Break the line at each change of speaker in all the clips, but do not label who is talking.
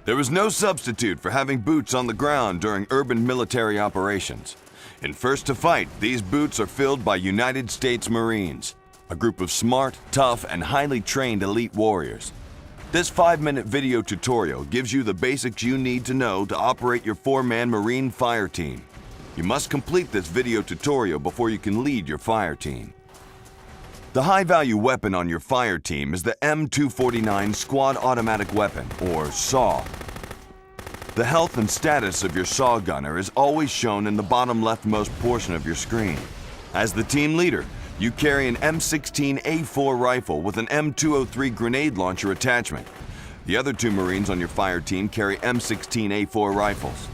There is no substitute for having boots on the ground during urban military operations. In First to Fight, these boots are filled by United States Marines, a group of smart, tough, and highly trained elite warriors. This 5-minute video tutorial gives you the basics you need to know to operate your 4-man Marine fire team. You must complete this video tutorial before you can lead your fire team. The high-value weapon on your fire team is the M249 Squad Automatic Weapon, or SAW. The health and status of your SAW gunner is always shown in the bottom leftmost portion of your screen. As the team leader, you carry an M16A4 rifle with an M203 grenade launcher attachment. The other 2 Marines on your fire team carry M16A4 rifles.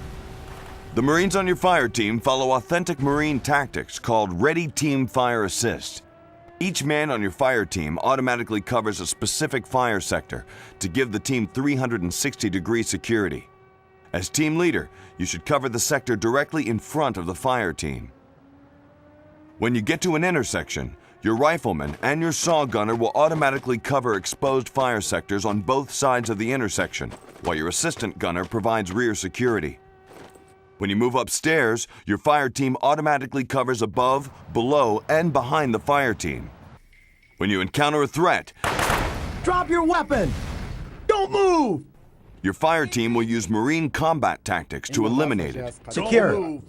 The Marines on your fire team follow authentic Marine tactics called Ready Team Fire Assist. Each man on your fire team automatically covers a specific fire sector to give the team 360-degree security. As team leader, you should cover the sector directly in front of the fire team. When you get to an intersection, your rifleman and your SAW gunner will automatically cover exposed fire sectors on both sides of the intersection, while your assistant gunner provides rear security. When you move upstairs, your fire team automatically covers above, below, and behind the fire team. When you encounter a threat,
drop your weapon! Don't move!
Your fire team will use Marine combat tactics to eliminate it.
Secure.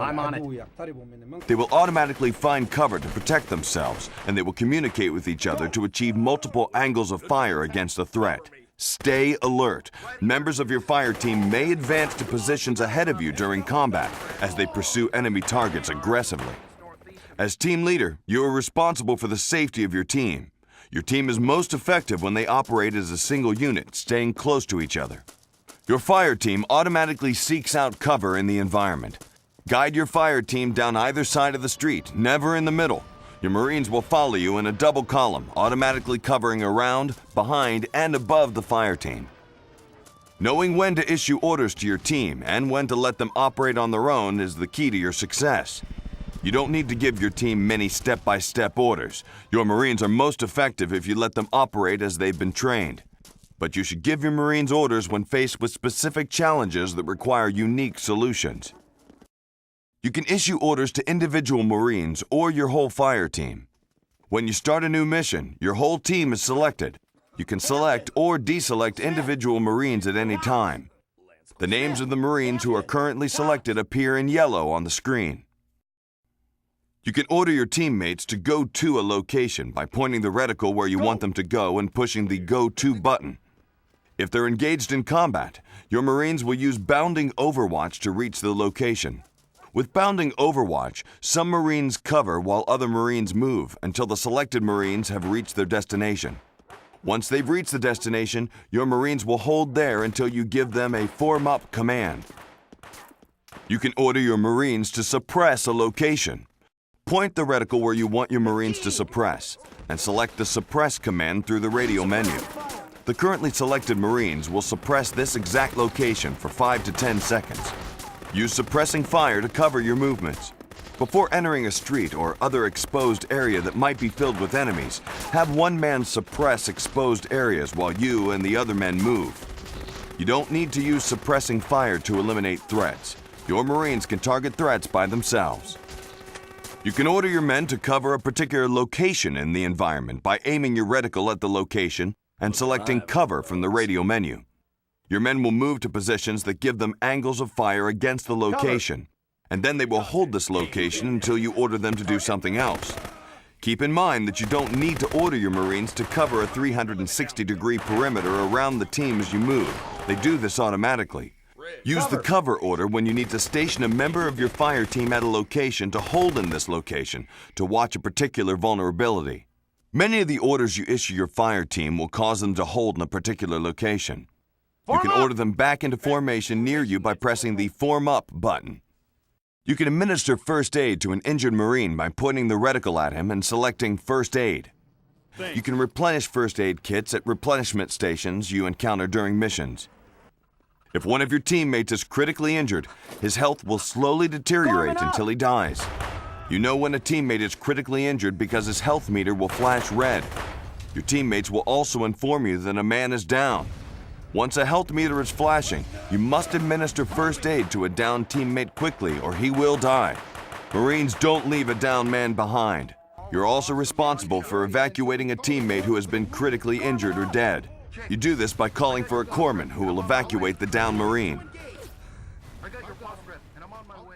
I'm on it.
They will automatically find cover to protect themselves, and they will communicate with each other to achieve multiple angles of fire against a threat. Stay alert. Members of your fire team may advance to positions ahead of you during combat as they pursue enemy targets aggressively. As team leader, you are responsible for the safety of your team. Your team is most effective when they operate as a single unit, staying close to each other. Your fire team automatically seeks out cover in the environment. Guide your fire team down either side of the street, never in the middle. Your Marines will follow you in a double column, automatically covering around, behind, and above the fire team. Knowing when to issue orders to your team and when to let them operate on their own is the key to your success. You don't need to give your team many step-by-step orders. Your Marines are most effective if you let them operate as they've been trained. But you should give your Marines orders when faced with specific challenges that require unique solutions. You can issue orders to individual Marines or your whole fire team. When you start a new mission, your whole team is selected. You can select or deselect individual Marines at any time. The names of the Marines who are currently selected appear in yellow on the screen. You can order your teammates to go to a location by pointing the reticle where you want them to go and pushing the Go To button. If they're engaged in combat, your Marines will use bounding overwatch to reach the location. With bounding overwatch, some Marines cover while other Marines move until the selected Marines have reached their destination. Once they've reached the destination, your Marines will hold there until you give them a form up command. You can order your Marines to suppress a location. Point the reticle where you want your Marines to suppress and select the suppress command through the radio menu. The currently selected Marines will suppress this exact location for 5 to 10 seconds. Use suppressing fire to cover your movements. Before entering a street or other exposed area that might be filled with enemies, have one man suppress exposed areas while you and the other men move. You don't need to use suppressing fire to eliminate threats. Your Marines can target threats by themselves. You can order your men to cover a particular location in the environment by aiming your reticle at the location and selecting cover from the radio menu. Your men will move to positions that give them angles of fire against the location, and then they will hold this location until you order them to do something else. Keep in mind that you don't need to order your Marines to cover a 360-degree perimeter around the team as you move. They do this automatically. Use the cover order when you need to station a member of your fire team at a location to hold in this location to watch a particular vulnerability. Many of the orders you issue your fire team will cause them to hold in a particular location. You can order them back into formation near you by pressing the Form Up button. You can administer first aid to an injured Marine by pointing the reticle at him and selecting First Aid. You can replenish first aid kits at replenishment stations you encounter during missions. If one of your teammates is critically injured, his health will slowly deteriorate until he dies. You know when a teammate is critically injured because his health meter will flash red. Your teammates will also inform you that a man is down. Once a health meter is flashing, you must administer first aid to a downed teammate quickly or he will die. Marines don't leave a downed man behind. You're also responsible for evacuating a teammate who has been critically injured or dead. You do this by calling for a corpsman who will evacuate the downed Marine.
I got your phosphorus, and I'm on my way.